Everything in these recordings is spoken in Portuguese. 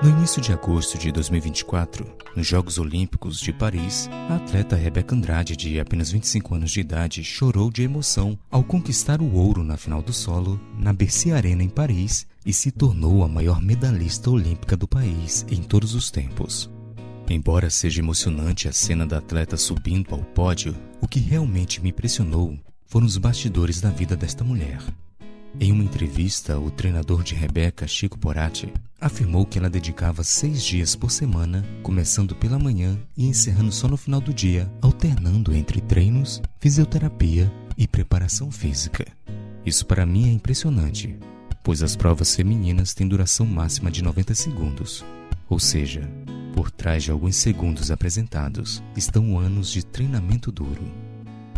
No início de agosto de 2024, nos Jogos Olímpicos de Paris, a atleta Rebeca Andrade, de apenas 25 anos de idade, chorou de emoção ao conquistar o ouro na final do solo na Bercy Arena em Paris e se tornou a maior medalhista olímpica do país em todos os tempos. Embora seja emocionante a cena da atleta subindo ao pódio, o que realmente me impressionou foram os bastidores da vida desta mulher. Em uma entrevista, o treinador de Rebeca, Chico Porati, afirmou que ela dedicava 6 dias por semana, começando pela manhã e encerrando só no final do dia, alternando entre treinos, fisioterapia e preparação física. Isso para mim é impressionante, pois as provas femininas têm duração máxima de 90 segundos. Ou seja, por trás de alguns segundos apresentados estão anos de treinamento duro.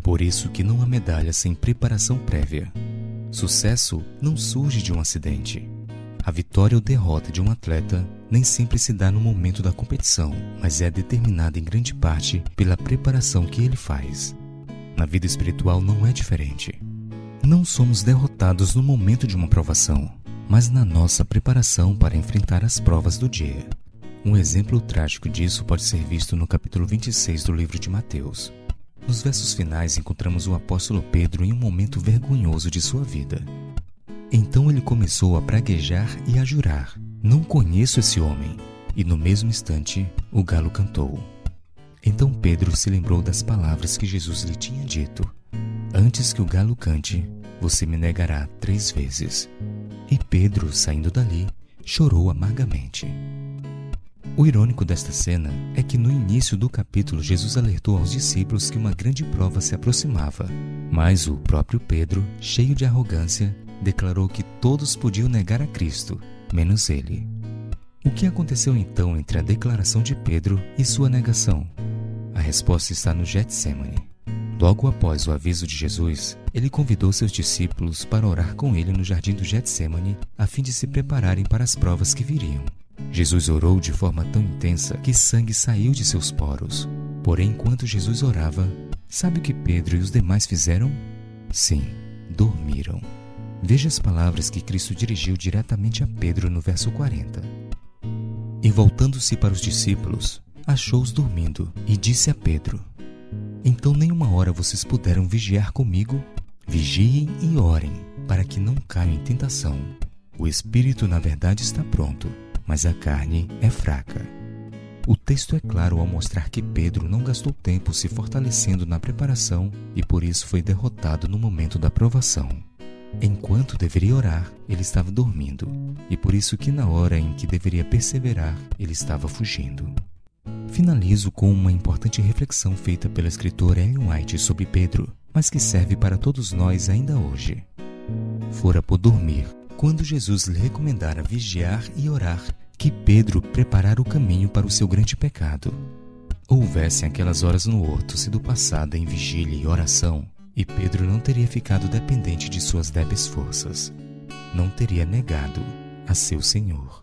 Por isso que não há medalha sem preparação prévia. Sucesso não surge de um acidente. A vitória ou derrota de um atleta nem sempre se dá no momento da competição, mas é determinada em grande parte pela preparação que ele faz. Na vida espiritual não é diferente. Não somos derrotados no momento de uma provação, mas na nossa preparação para enfrentar as provas do dia. Um exemplo trágico disso pode ser visto no capítulo 26 do livro de Mateus. Nos versos finais encontramos o apóstolo Pedro em um momento vergonhoso de sua vida. Então ele começou a praguejar e a jurar: "Não conheço esse homem." E no mesmo instante, o galo cantou. Então Pedro se lembrou das palavras que Jesus lhe tinha dito: "Antes que o galo cante, você me negará 3 vezes." E Pedro, saindo dali, chorou amargamente. O irônico desta cena é que no início do capítulo Jesus alertou aos discípulos que uma grande prova se aproximava, mas o próprio Pedro, cheio de arrogância, declarou que todos podiam negar a Cristo, menos ele. O que aconteceu então entre a declaração de Pedro e sua negação? A resposta está no Getsemane. Logo após o aviso de Jesus, ele convidou seus discípulos para orar com ele no jardim do Getsemane, a fim de se prepararem para as provas que viriam. Jesus orou de forma tão intensa que sangue saiu de seus poros. Porém, enquanto Jesus orava, sabe o que Pedro e os demais fizeram? Sim, dormiram. Veja as palavras que Cristo dirigiu diretamente a Pedro no verso 40. E voltando-se para os discípulos, achou-os dormindo e disse a Pedro: "Então nem uma hora vocês puderam vigiar comigo? Vigiem e orem, para que não caiam em tentação. O espírito na verdade está pronto, mas a carne é fraca." O texto é claro ao mostrar que Pedro não gastou tempo se fortalecendo na preparação e por isso foi derrotado no momento da provação. Enquanto deveria orar, ele estava dormindo, e por isso que na hora em que deveria perseverar, ele estava fugindo. Finalizo com uma importante reflexão feita pela escritora Ellen White sobre Pedro, mas que serve para todos nós ainda hoje. Fora por dormir, quando Jesus lhe recomendara vigiar e orar, que Pedro preparara o caminho para o seu grande pecado. Houvessem aquelas horas no horto sido passada em vigília e oração, e Pedro não teria ficado dependente de suas débeis forças. Não teria negado a seu Senhor.